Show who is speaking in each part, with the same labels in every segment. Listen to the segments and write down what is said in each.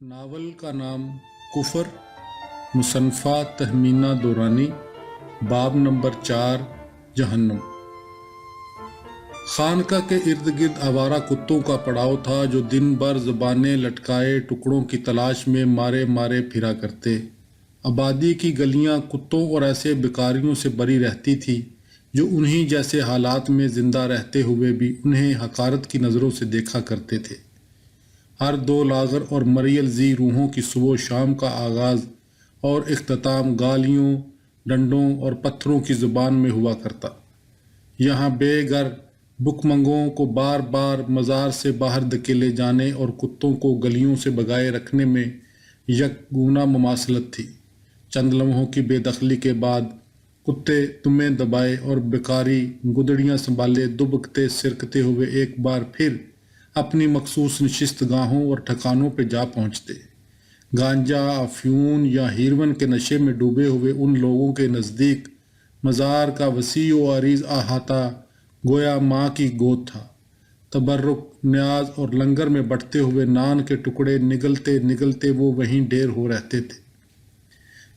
Speaker 1: Novel کا نام کفر، مصنفہ تہمینہ دورانی، باب نمبر 4 جہنم۔ خانقاہ کے ارد گرد آوارہ کتوں کا پڑاؤ تھا جو دن بھر زبانیں لٹکائے ٹکڑوں کی تلاش میں مارے مارے پھرا کرتے۔ آبادی کی گلیاں کتوں اور ایسے بیکاریوں سے بری رہتی تھی جو انہی جیسے حالات میں زندہ رہتے ہوئے بھی انہیں حقارت کی نظروں سے دیکھا کرتے تھے۔ ہر دو لاغر اور مریل زی روحوں کی صبح و شام کا آغاز اور اختتام گالیوں، ڈنڈوں اور پتھروں کی زبان میں ہوا کرتا۔ یہاں بے گھر بھکمنگوں کو بار بار مزار سے باہر دھکیلے جانے اور کتوں کو گلیوں سے بگائے رکھنے میں یکگنا مماثلت تھی۔ چند لمحوں کی بے دخلی کے بعد کتے دمیں دبائے اور بیکاری گدڑیاں سنبھالے دبکتے سرکتے ہوئے ایک بار پھر اپنی مخصوص نشست گاہوں اور ٹھکانوں پہ جا پہنچتے۔ گانجا، افیون یا ہیروین کے نشے میں ڈوبے ہوئے ان لوگوں کے نزدیک مزار کا وسیع و عریض احاطہ گویا ماں کی گود تھا۔ تبرک، نیاز اور لنگر میں بٹتے ہوئے نان کے ٹکڑے نگلتے نگلتے وہ وہیں ڈھیر ہو رہتے تھے۔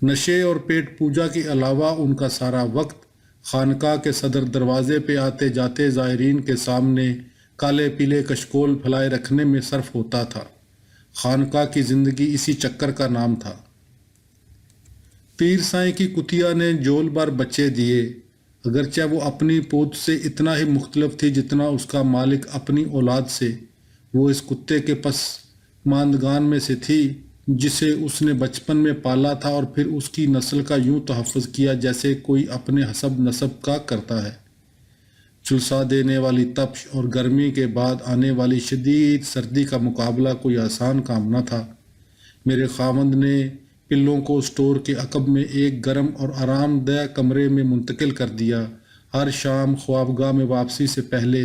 Speaker 1: نشے اور پیٹ پوجا کے علاوہ ان کا سارا وقت خانقاہ کے صدر دروازے پہ آتے جاتے زائرین کے سامنے کالے پیلے کشکول پھیلائے رکھنے میں صرف ہوتا تھا۔ خانقاہ کی زندگی اسی چکر کا نام تھا۔ پیر سائیں کی کتیا نے جول بھر بچے دیے، اگرچہ وہ اپنی پوت سے اتنا ہی مختلف تھی جتنا اس کا مالک اپنی اولاد سے۔ وہ اس کتے کے پس ماندگان میں سے تھی جسے اس نے بچپن میں پالا تھا اور پھر اس کی نسل کا یوں تحفظ کیا جیسے کوئی اپنے حسب نسب کا کرتا ہے۔ جھلسا دینے والی تپش اور گرمی کے بعد آنے والی شدید سردی کا مقابلہ کوئی آسان کام نہ تھا۔ میرے خاوند نے پلوں کو اسٹور کے عقب میں ایک گرم اور آرام دہ کمرے میں منتقل کر دیا۔ ہر شام خوابگاہ میں واپسی سے پہلے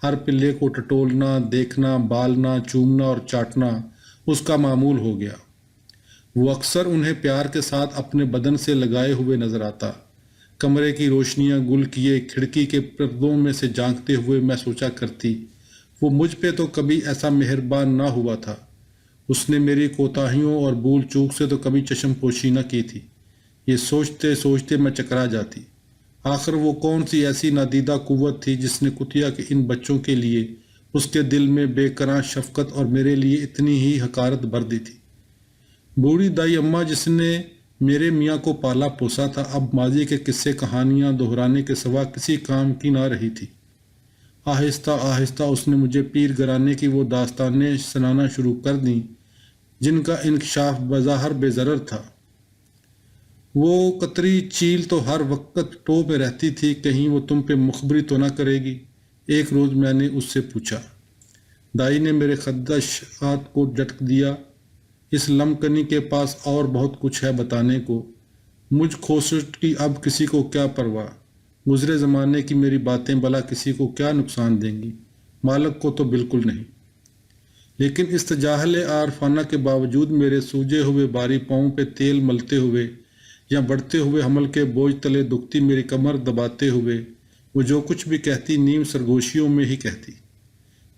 Speaker 1: ہر پلے کو ٹٹولنا، دیکھنا، بالنا، چومنا اور چاٹنا اس کا معمول ہو گیا۔ وہ اکثر انہیں پیار کے ساتھ اپنے بدن سے لگائے ہوئے نظر آتا۔ کمرے کی روشنیاں گل کیے کھڑکی کے پردوں میں سے جھانکتے ہوئے میں سوچا کرتی، وہ مجھ پہ تو کبھی ایسا مہربان نہ ہوا تھا۔ اس نے میری کوتاہیوں اور بھول چوک سے تو کبھی چشم پوشی نہ کی تھی۔ یہ سوچتے سوچتے میں چکرا جاتی۔ آخر وہ کون سی ایسی نادیدہ قوت تھی جس نے کتیا کے ان بچوں کے لیے اس کے دل میں بے کران شفقت اور میرے لیے اتنی ہی حقارت بھر دی تھی۔ بوڑھی دائی اماں جس نے میرے میاں کو پالا پوسا تھا اب ماضی کے قصے کہانیاں دہرانے کے سوا کسی کام کی نہ رہی تھی۔ آہستہ آہستہ اس نے مجھے پیر گھرانے کی وہ داستانیں سنانا شروع کر دیں جن کا انکشاف بظاہر بے ضرر تھا۔ وہ قطری چیل تو ہر وقت ٹو پہ رہتی تھی، کہیں وہ تم پہ مخبری تو نہ کرے گی؟ ایک روز میں نے اس سے پوچھا۔ دائی نے میرے خدشات کو جھٹک دیا۔ اس لمکنی کے پاس اور بہت کچھ ہے بتانے کو۔ مجھ کھوسٹ کی اب کسی کو کیا پرواہ؟ گزرے زمانے کی میری باتیں بھلا کسی کو کیا نقصان دیں گی؟ مالک کو تو بالکل نہیں۔ لیکن اس تجاہل عارفانہ کے باوجود میرے سوجے ہوئے باری پاؤں پہ تیل ملتے ہوئے یا بڑھتے ہوئے حمل کے بوجھ تلے دکھتی میری کمر دباتے ہوئے وہ جو کچھ بھی کہتی نیم سرگوشیوں میں ہی کہتی۔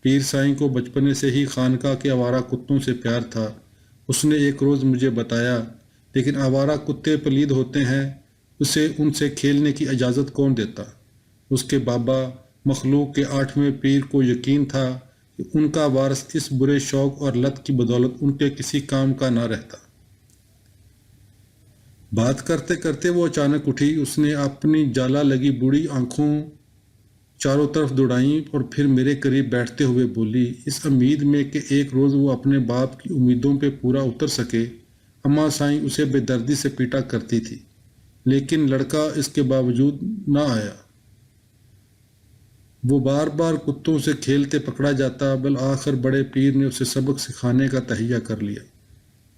Speaker 1: پیر سائیں کو بچپنے سے ہی خانقاہ کے آوارہ کتوں سے پیار تھا، اس نے ایک روز مجھے بتایا، لیکن آوارہ کتے پلید ہوتے ہیں، اسے ان سے کھیلنے کی اجازت کون دیتا؟ اس کے بابا مخلوق کے 8ویں پیر کو یقین تھا کہ ان کا وارث اس برے شوق اور لت کی بدولت ان کے کسی کام کا نہ رہتا۔ بات کرتے کرتے وہ اچانک اٹھی۔ اس نے اپنی جالا لگی بوڑھی آنکھوں چاروں طرف دوڑائیں اور پھر میرے قریب بیٹھتے ہوئے بولی، اس امید میں کہ ایک روز وہ اپنے باپ کی امیدوں پہ پورا اتر سکے، اماں سائیں اسے بے دردی سے پیٹا کرتی تھی، لیکن لڑکا اس کے باوجود نہ آیا۔ وہ بار بار کتوں سے کھیلتے پکڑا جاتا، بالآخر بڑے پیر نے اسے سبق سکھانے کا تہیہ کر لیا۔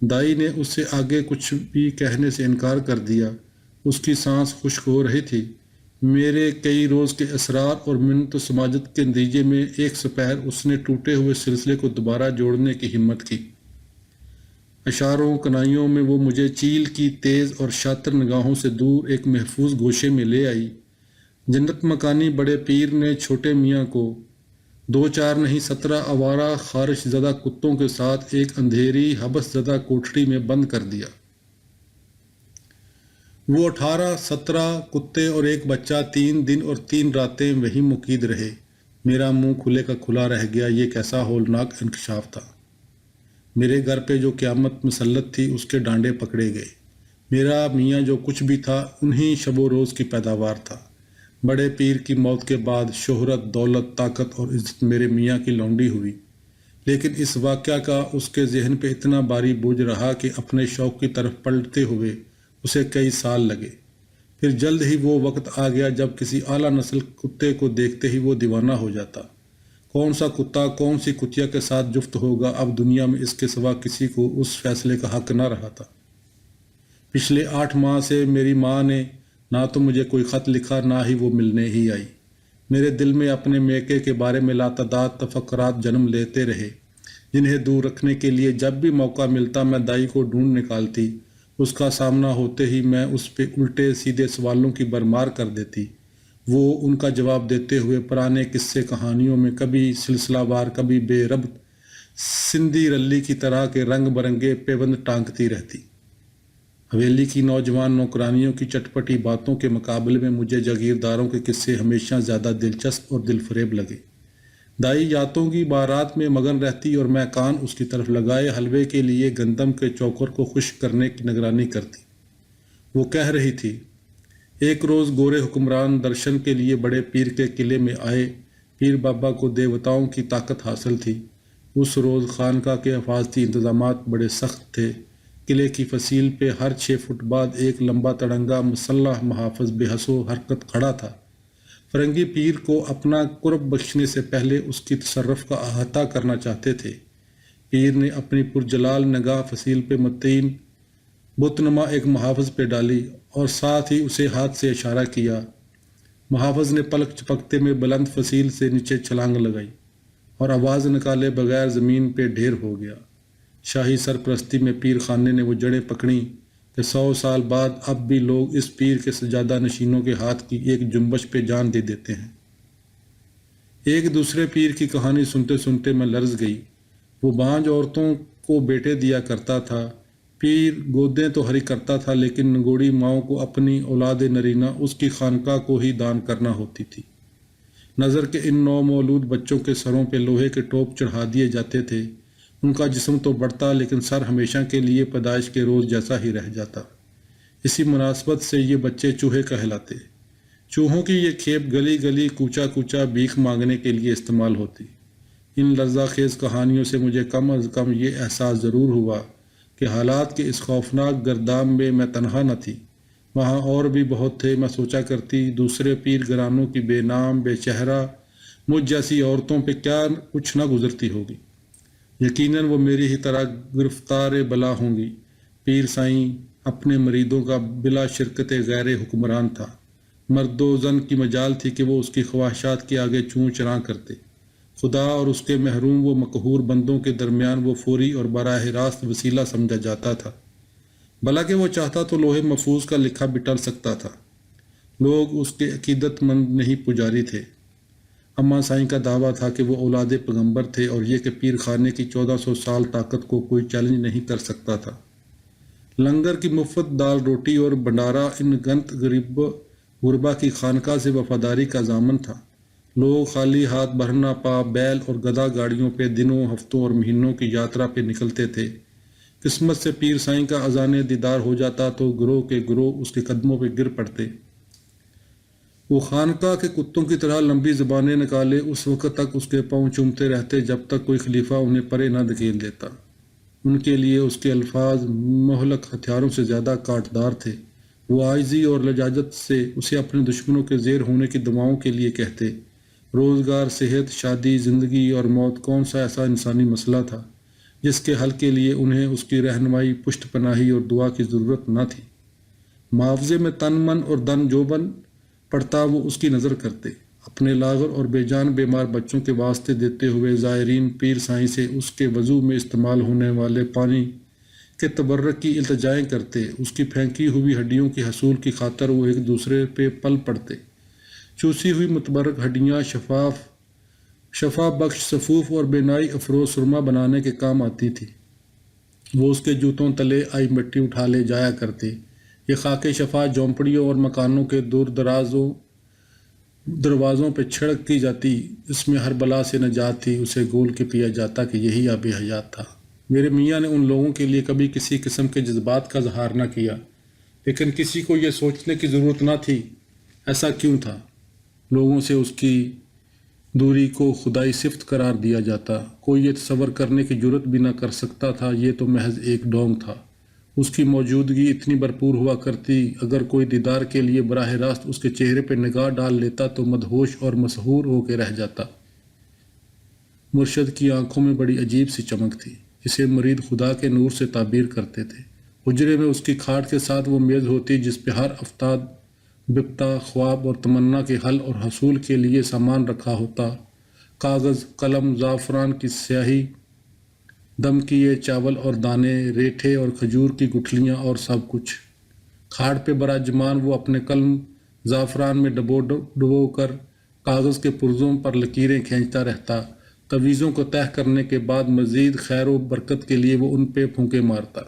Speaker 1: دائی نے اس سے آگے کچھ بھی کہنے سے انکار کر دیا۔ اس کی سانس خشک ہو رہی تھی۔ میرے کئی روز کے اصرار اور منت و سماجت کے نتیجے میں ایک سپہر اس نے ٹوٹے ہوئے سلسلے کو دوبارہ جوڑنے کی ہمت کی۔ اشاروں کنائیوں میں وہ مجھے چیل کی تیز اور شاطر نگاہوں سے دور ایک محفوظ گوشے میں لے آئی۔ جنت مکانی بڑے پیر نے چھوٹے میاں کو دو چار نہیں 17 آوارہ خارش زدہ کتوں کے ساتھ ایک اندھیری حبس زدہ کوٹڑی میں بند کر دیا۔ وہ 18-17 کتے اور ایک بچہ 3 دن اور 3 راتیں وہیں مقید رہے۔ میرا منہ کھلے کا کھلا رہ گیا۔ یہ کیسا ہولناک انکشاف تھا! میرے گھر پہ جو قیامت مسلط تھی اس کے ڈانڈے پکڑے گئے۔ میرا میاں جو کچھ بھی تھا انہی شب و روز کی پیداوار تھا۔ بڑے پیر کی موت کے بعد شہرت، دولت، طاقت اور عزت میرے میاں کی لونڈی ہوئی، لیکن اس واقعہ کا اس کے ذہن پہ اتنا بھاری بوجھ رہا کہ اپنے شوق کی طرف پلٹتے ہوئے اسے کئی سال لگے۔ پھر جلد ہی وہ وقت آ گیا جب کسی اعلیٰ نسل کتے کو دیکھتے ہی وہ دیوانہ ہو جاتا۔ کون سا کتا کون سی کتیا کے ساتھ جفت ہوگا، اب دنیا میں اس کے سوا کسی کو اس فیصلے کا حق نہ رہا تھا۔ پچھلے 8 ماہ سے میری ماں نے نہ تو مجھے کوئی خط لکھا، نہ ہی وہ ملنے ہی آئی۔ میرے دل میں اپنے میکے کے بارے میں لاتعداد تفکرات جنم لیتے رہے، جنہیں دور رکھنے کے لیے جب بھی موقع ملتا میں دائی کو ڈھونڈ نکالتی۔ اس کا سامنا ہوتے ہی میں اس پہ الٹے سیدھے سوالوں کی برمار کر دیتی۔ وہ ان کا جواب دیتے ہوئے پرانے قصے کہانیوں میں کبھی سلسلہ وار، کبھی بے ربط سندھی رلی کی طرح کے رنگ برنگے پیوند ٹانکتی رہتی۔ حویلی کی نوجوان نوکرانیوں کی چٹپٹی باتوں کے مقابلے میں مجھے جاگیرداروں کے قصے ہمیشہ زیادہ دلچسپ اور دل فریب لگے۔ دائی یاتوں کی بارات میں مگن رہتی اور میں کان اس کی طرف لگائے حلوے کے لیے گندم کے چوکر کو خشک کرنے کی نگرانی کرتی۔ وہ کہہ رہی تھی، ایک روز گورے حکمران درشن کے لیے بڑے پیر کے قلعے میں آئے۔ پیر بابا کو دیوتاؤں کی طاقت حاصل تھی۔ اس روز خانقاہ کے حفاظتی انتظامات بڑے سخت تھے۔ قلعے کی فصیل پہ ہر 6 فٹ بعد ایک لمبا تڑنگا مسلح محافظ بے حس و حرکت کھڑا تھا۔ فرنگی پیر کو اپنا قرب بخشنے سے پہلے اس کی تصرف کا احاطہ کرنا چاہتے تھے۔ پیر نے اپنی پرجلال نگاہ فصیل پہ متعین بت نما ایک محافظ پہ ڈالی اور ساتھ ہی اسے ہاتھ سے اشارہ کیا۔ محافظ نے پلک چپکتے میں بلند فصیل سے نیچے چھلانگ لگائی اور آواز نکالے بغیر زمین پہ ڈھیر ہو گیا۔ شاہی سرپرستی میں پیر خانے نے وہ جڑیں پکڑیں کہ 100 سال بعد اب بھی لوگ اس پیر کے سجادہ نشینوں کے ہاتھ کی ایک جنبش پہ جان دے دیتے ہیں۔ ایک دوسرے پیر کی کہانی سنتے سنتے میں لرز گئی۔ وہ بانجھ عورتوں کو بیٹے دیا کرتا تھا۔ پیر گودیں تو ہری کرتا تھا، لیکن نگوڑی ماؤں کو اپنی اولاد نرینہ اس کی خانقاہ کو ہی دان کرنا ہوتی تھی۔ نظر کے ان نومولود بچوں کے سروں پہ لوہے کے ٹوپ چڑھا دیے جاتے تھے۔ ان کا جسم تو بڑھتا، لیکن سر ہمیشہ کے لیے پیدائش کے روز جیسا ہی رہ جاتا۔ اسی مناسبت سے یہ بچے چوہے کہلاتے۔ چوہوں کی یہ کھیپ گلی گلی کوچا کوچا بھیک مانگنے کے لیے استعمال ہوتی۔ ان لرزہ خیز کہانیوں سے مجھے کم از کم یہ احساس ضرور ہوا کہ حالات کے اس خوفناک گرداب میں تنہا نہ تھی۔ وہاں اور بھی بہت تھے۔ میں سوچا کرتی دوسرے پیر گرانوں کی بے نام بے چہرہ مجھ جیسی عورتوں پہ کیا کچھ نہ گزرتی ہوگی۔ یقیناً وہ میری ہی طرح گرفتار بلا ہوں گی۔ پیر سائیں اپنے مریدوں کا بلا شرکت غیر حکمران تھا۔ مرد و زن کی مجال تھی کہ وہ اس کی خواہشات کے آگے چوں چراں کرتے۔ خدا اور اس کے محروم و مقہور بندوں کے درمیان وہ فوری اور براہ راست وسیلہ سمجھا جاتا تھا۔ بھلا کہ وہ چاہتا تو لوہے محفوظ کا لکھا بھی ٹل سکتا تھا۔ لوگ اس کے عقیدت مند نہیں پجاری تھے۔ اماں سائیں کا دعویٰ تھا کہ وہ اولاد پیغمبر تھے، اور یہ کہ پیر خانے کی 1400 سال طاقت کو کوئی چیلنج نہیں کر سکتا تھا۔ لنگر کی مفت دال روٹی اور بھنڈارا ان گنت غربا کی خانقاہ سے وفاداری کا ضامن تھا۔ لوگ خالی ہاتھ بھرنا پا بیل اور گدھا گاڑیوں پہ دنوں، ہفتوں اور مہینوں کی یاترا پہ نکلتے تھے۔ قسمت سے پیر سائیں کا اذان دیدار ہو جاتا تو گروہ کے گروہ اس کے قدموں پہ گر پڑتے۔ وہ خانقاہ کے کتوں کی طرح لمبی زبانیں نکالے اس وقت تک اس کے پاؤں چومتے رہتے جب تک کوئی خلیفہ انہیں پرے نہ دھکیل دیتا۔ ان کے لیے اس کے الفاظ مہلک ہتھیاروں سے زیادہ کاٹدار تھے۔ وہ عاجزی اور لجاجت سے اسے اپنے دشمنوں کے زیر ہونے کی دعاؤں کے لیے کہتے۔ روزگار، صحت، شادی، زندگی اور موت، کون سا ایسا انسانی مسئلہ تھا جس کے حل کے لیے انہیں اس کی رہنمائی، پشت پناہی اور دعا کی ضرورت نہ تھی؟ معاوضے میں تن من اور دن جو بن پڑتا وہ اس کی نظر کرتے۔ اپنے لاغر اور بے جان بیمار بچوں کے واسطے دیتے ہوئے زائرین پیر سائیں سے اس کے وضو میں استعمال ہونے والے پانی کے تبرک کی التجائیں کرتے۔ اس کی پھینکی ہوئی ہڈیوں کے حصول کی خاطر وہ ایک دوسرے پہ پل پڑتے۔ چوسی ہوئی متبرک ہڈیاں شفا بخش صفوف اور بینائی افروز سرما بنانے کے کام آتی تھی۔ وہ اس کے جوتوں تلے آئی مٹی اٹھا لے جایا کرتے۔ یہ خاک شفا جھونپڑیوں اور مکانوں کے دور دروازوں پہ چھڑک کی جاتی، اس میں ہر بلا سے نجات تھی، اسے گول کے پیا جاتا کہ یہی آب حیات تھا۔ میرے میاں نے ان لوگوں کے لیے کبھی کسی قسم کے جذبات کا اظہار نہ کیا، لیکن کسی کو یہ سوچنے کی ضرورت نہ تھی ایسا کیوں تھا۔ لوگوں سے اس کی دوری کو خدائی صفت قرار دیا جاتا، کوئی یہ تصور کرنے کی جرت بھی نہ کر سکتا تھا، یہ تو محض ایک ڈونگ تھا۔ اس کی موجودگی اتنی بھرپور ہوا کرتی، اگر کوئی دیدار کے لیے براہ راست اس کے چہرے پہ نگاہ ڈال لیتا تو مدہوش اور مسحور ہو کے رہ جاتا۔ مرشد کی آنکھوں میں بڑی عجیب سی چمک تھی، اسے مرید خدا کے نور سے تعبیر کرتے تھے۔ حجرے میں اس کی کھاٹ کے ساتھ وہ میز ہوتی جس پہ ہر افتاد بپتا، خواب اور تمنا کے حل اور حصول کے لیے سامان رکھا ہوتا، کاغذ، قلم، زعفران کی سیاہی، دم کیے چاول اور دانے، ریٹھے اور کھجور کی گٹھلیاں اور سب کچھ۔ کھاٹ پہ براجمان وہ اپنے قلم زعفران میں ڈبو کر کاغذ کے پرزوں پر لکیریں کھینچتا رہتا، تویزوں کو تہہ کرنے کے بعد مزید خیر و برکت کے لیے وہ ان پہ پھونکے مارتا۔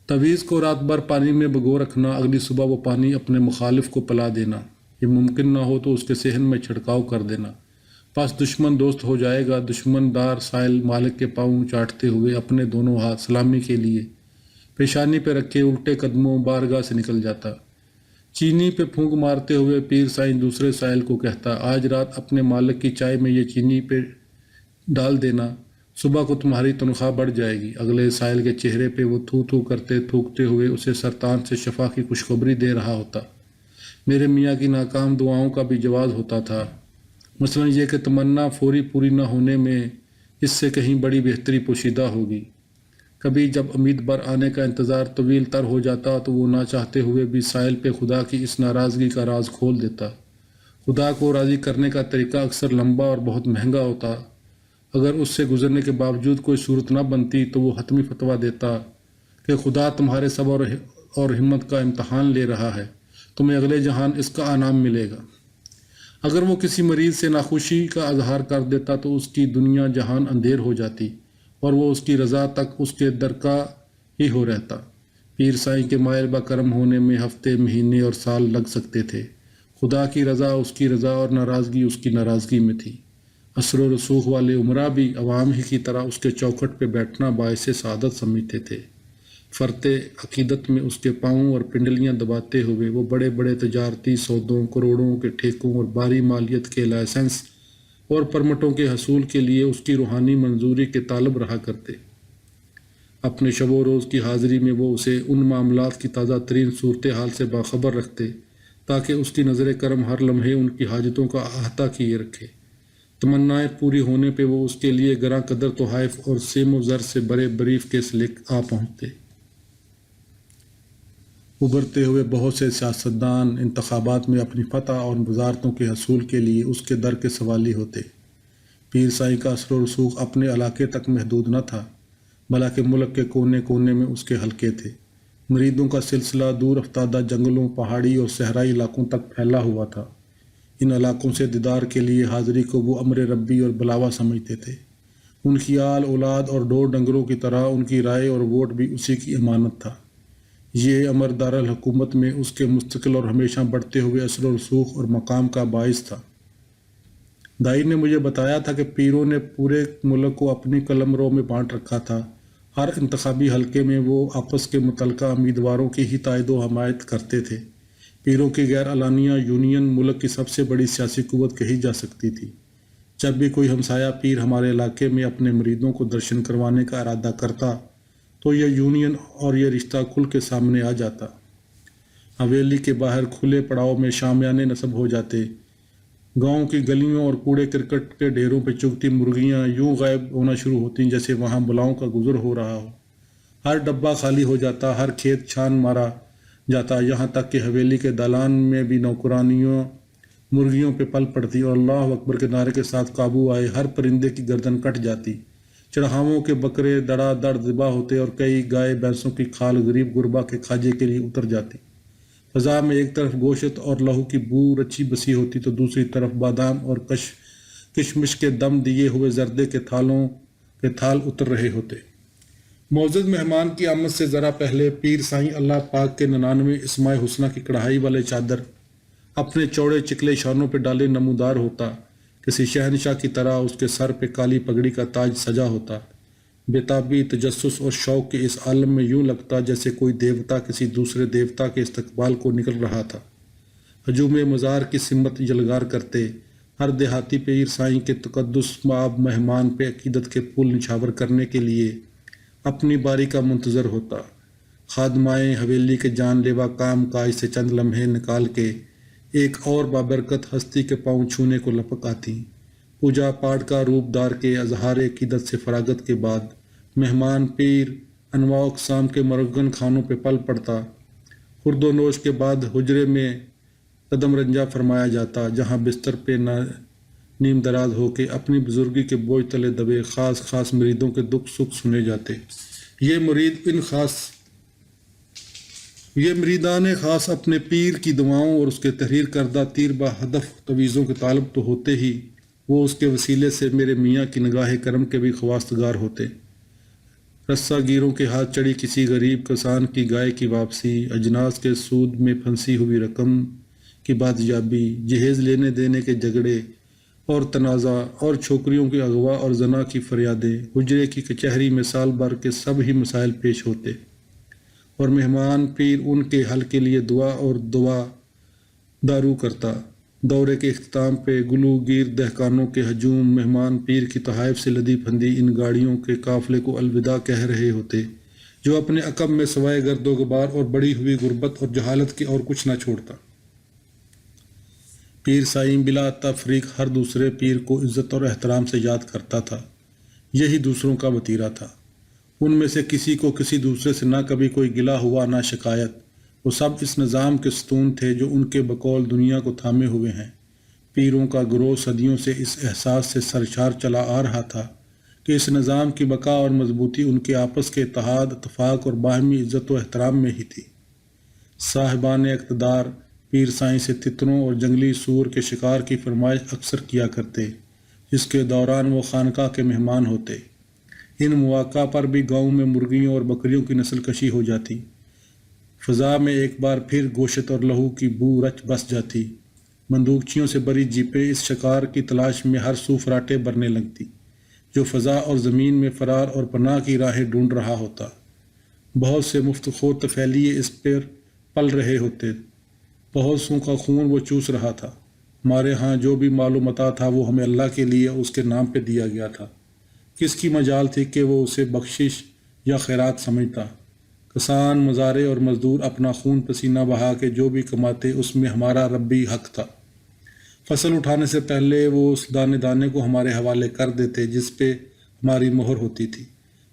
Speaker 1: تویز کو رات بھر پانی میں بھگو رکھنا، اگلی صبح وہ پانی اپنے مخالف کو پلا دینا، یہ ممکن نہ ہو تو اس کے صحن میں چھڑکاؤ کر دینا، پس دشمن دوست ہو جائے گا۔ دشمن دار سائل مالک کے پاؤں چاٹتے ہوئے اپنے دونوں ہاتھ سلامی کے لیے پیشانی پہ رکھے الٹے قدموں بارگاہ سے نکل جاتا۔ چینی پہ پھونک مارتے ہوئے پیر سائیں دوسرے سائل کو کہتا، آج رات اپنے مالک کی چائے میں یہ چینی پہ ڈال دینا، صبح کو تمہاری تنخواہ بڑھ جائے گی۔ اگلے سائل کے چہرے پہ وہ تھو تھو کرتے تھوکتے ہوئے اسے سرطان سے شفا کی خوشخبری دے رہا ہوتا۔ میرے میاں کی ناکام دعاؤں کا بھی جواز ہوتا تھا، مثلا یہ کہ تمنا فوری پوری نہ ہونے میں اس سے کہیں بڑی بہتری پوشیدہ ہوگی۔ کبھی جب امید بر آنے کا انتظار طویل تر ہو جاتا تو وہ نہ چاہتے ہوئے بھی سائل پہ خدا کی اس ناراضگی کا راز کھول دیتا۔ خدا کو راضی کرنے کا طریقہ اکثر لمبا اور بہت مہنگا ہوتا، اگر اس سے گزرنے کے باوجود کوئی صورت نہ بنتی تو وہ حتمی فتویٰ دیتا کہ خدا تمہارے صبر اور ہمت کا امتحان لے رہا ہے، تمہیں اگلے جہان اس کا انعام ملے گا۔ اگر وہ کسی مریض سے ناخوشی کا اظہار کر دیتا تو اس کی دنیا جہان اندھیر ہو جاتی اور وہ اس کی رضا تک اس کے درکا ہی ہو رہتا۔ پیر سائیں کے مائل با کرم ہونے میں ہفتے، مہینے اور سال لگ سکتے تھے۔ خدا کی رضا اس کی رضا اور ناراضگی اس کی ناراضگی میں تھی۔ اثر و رسوخ والے عمرہ بھی عوام ہی کی طرح اس کے چوکھٹ پہ بیٹھنا باعث سعادت سمجھتے تھے۔ فرتے عقیدت میں اس کے پاؤں اور پنڈلیاں دباتے ہوئے وہ بڑے بڑے تجارتی سودوں، کروڑوں کے ٹھیکوں اور بھاری مالیت کے لائسنس اور پرمٹوں کے حصول کے لیے اس کی روحانی منظوری کے طالب رہا کرتے۔ اپنے شب و روز کی حاضری میں وہ اسے ان معاملات کی تازہ ترین صورتحال سے باخبر رکھتے تاکہ اس کی نظر کرم ہر لمحے ان کی حاجتوں کا احاطہ کیے رکھے۔ تمنائیں پوری ہونے پہ وہ اس کے لیے گراں قدر تحائف اور سیم و زر سے بڑے بریف کیس لے آ پہنچتے۔ ابھرتے ہوئے بہت سے سیاستدان انتخابات میں اپنی فتح اور وزارتوں کے حصول کے لیے اس کے در کے سوالی ہوتے۔ پیر سائیں کا اثر و رسوخ اپنے علاقے تک محدود نہ تھا، بلکہ ملک کے کونے کونے میں اس کے حلقے تھے۔ مریدوں کا سلسلہ دور افتادہ جنگلوں، پہاڑی اور صحرائی علاقوں تک پھیلا ہوا تھا۔ ان علاقوں سے دیدار کے لیے حاضری کو وہ امر ربی اور بلاوا سمجھتے تھے۔ ان کی آل اولاد اور ڈور ڈنگروں کی طرح ان کی رائے اور ووٹ بھی اسی کی امانت تھا۔ یہ امر دارالحکومت میں اس کے مستقل اور ہمیشہ بڑھتے ہوئے اثر و رسوخ اور مقام کا باعث تھا۔ دائی نے مجھے بتایا تھا کہ پیروں نے پورے ملک کو اپنی قلم رو میں بانٹ رکھا تھا۔ ہر انتخابی حلقے میں وہ آپس کے متعلقہ امیدواروں کی ہی تائید و حمایت کرتے تھے۔ پیروں کی غیر اعلانیہ یونین ملک کی سب سے بڑی سیاسی قوت کہی جا سکتی تھی۔ جب بھی کوئی ہمسایہ پیر ہمارے علاقے میں اپنے مریدوں کو درشن کروانے کا ارادہ کرتا تو یہ یونین اور یہ رشتہ کھل کے سامنے آ جاتا۔ حویلی کے باہر کھلے پڑاؤ میں شامیانے نصب ہو جاتے۔ گاؤں کی گلیوں اور کوڑے کرکٹ کے ڈھیروں پہ چگتی مرغیاں یوں غائب ہونا شروع ہوتی جیسے وہاں بلاؤں کا گزر ہو رہا ہو۔ ہر ڈبہ خالی ہو جاتا، ہر کھیت چھان مارا جاتا، یہاں تک کہ حویلی کے دالان میں بھی نوکرانیوں مرغیوں پہ پل پڑتی اور اللہ اکبر کے نعرے کے ساتھ قابو آئے ہر پرندے کی گردن کٹ جاتی۔ چڑھاووں کے بکرے دڑا دڑ ذبح ہوتے اور کئی گائے بھینسوں کی کھال غریب غربا کے کھاجے کے لیے اتر جاتی۔ فضا میں ایک طرف گوشت اور لہو کی بو رچی بسی ہوتی تو دوسری طرف بادام اور کش کشمش کے دم دیے ہوئے زردے کے تھال اتر رہے ہوتے۔ معزز مہمان کی آمد سے ذرا پہلے پیر سائیں اللہ پاک کے 99 اسماء حسنہ کی کڑھائی والے چادر اپنے چوڑے چکلے شانوں پہ ڈالے نمودار ہوتا، کسی شہنشاہ کی طرح اس کے سر پہ کالی پگڑی کا تاج سجا ہوتا۔ بےتابی، تجسس اور شوق کے اس عالم میں یوں لگتا جیسے کوئی دیوتا کسی دوسرے دیوتا کے استقبال کو نکل رہا تھا۔ ہجوم مزار کی سمت یلغار کرتے ہر دیہاتی پیر سائیں کے تقدس مآب مہمان پہ عقیدت کے پھول نچھاور کرنے کے لیے اپنی باری کا منتظر ہوتا۔ خادمائیں حویلی کے جان لیوا کام کاج سے چند لمحے نکال کے ایک اور بابرکت ہستی کے پاؤں چھونے کو لپک آتی۔ پوجا پاٹ کا روپ دار کے اظہار عقیدت سے فراغت کے بعد مہمان پیر انواع و اقسام کے مرغن کھانوں پہ پل پڑتا۔ خورد و نوش کے بعد حجرے میں قدم رنجا فرمایا جاتا، جہاں بستر پہ نیم دراز ہو کے اپنی بزرگی کے بوجھ تلے دبے خاص مریدوں کے دکھ سکھ سنے جاتے۔ یہ مریدان خاص اپنے پیر کی دعاؤں اور اس کے تحریر کردہ تیر با ہدف تویزوں کے طالب تو ہوتے ہی، وہ اس کے وسیلے سے میرے میاں کی نگاہ کرم کے بھی خواستگار ہوتے۔ رسہ گیروں کے ہاتھ چڑھی کسی غریب کسان کی گائے کی واپسی، اجناس کے سود میں پھنسی ہوئی رقم کی بازیابی، جہیز لینے دینے کے جھگڑے اور تنازع، اور چھوکریوں کی اغوا اور زنا کی فریادیں، حجرے کی کچہری میں سال بھر کے سب ہی مسائل پیش ہوتے، اور مہمان پیر ان کے حل کے لیے دعا اور دوا دارو کرتا۔ دورے کے اختتام پہ گلوگیر دہقانوں کے ہجوم مہمان پیر کی تحائف سے لدی پھندی ان گاڑیوں کے قافلے کو الوداع کہہ رہے ہوتے، جو اپنے عقب میں سوائے گرد و غبار اور بڑی ہوئی غربت اور جہالت کے اور کچھ نہ چھوڑتا۔ پیر سائیں بلا تفریق ہر دوسرے پیر کو عزت اور احترام سے یاد کرتا تھا۔ یہی دوسروں کا وتیرہ تھا۔ ان میں سے کسی کو کسی دوسرے سے نہ کبھی کوئی گلہ ہوا نہ شکایت۔ وہ سب اس نظام کے ستون تھے جو ان کے بقول دنیا کو تھامے ہوئے ہیں۔ پیروں کا گروہ صدیوں سے اس احساس سے سرشار چلا آ رہا تھا کہ اس نظام کی بقا اور مضبوطی ان کے آپس کے اتحاد، اتفاق اور باہمی عزت و احترام میں ہی تھی۔ صاحبان اقتدار پیر سائیں سے تتروں اور جنگلی سور کے شکار کی فرمائش اکثر کیا کرتے، جس کے دوران وہ خانقاہ کے مہمان ہوتے۔ ان مواقع پر بھی گاؤں میں مرغیوں اور بکریوں کی نسل کشی ہو جاتی۔ فضا میں ایک بار پھر گوشت اور لہو کی بو رچ بس جاتی۔ بندوقچیوں سے بری جیپیں اس شکار کی تلاش میں ہر سو فراٹے برنے لگتی، جو فضا اور زمین میں فرار اور پناہ کی راہیں ڈھونڈ رہا ہوتا۔ بہت سے مفت خور طفیلیے اس پر پل رہے ہوتے، بہت سوں کا خون وہ چوس رہا تھا۔ ہمارے ہاں جو بھی مال و متاع تھا وہ ہمیں اللہ کے لیے اس کے نام پہ دیا گیا تھا۔ کس کی مجال تھی کہ وہ اسے بخشش یا خیرات سمجھتا؟ کسان، مزارع اور مزدور اپنا خون پسینہ بہا کے جو بھی کماتے اس میں ہمارا ربی حق تھا۔ فصل اٹھانے سے پہلے وہ اس دانے دانے کو ہمارے حوالے کر دیتے جس پہ ہماری مہر ہوتی تھی۔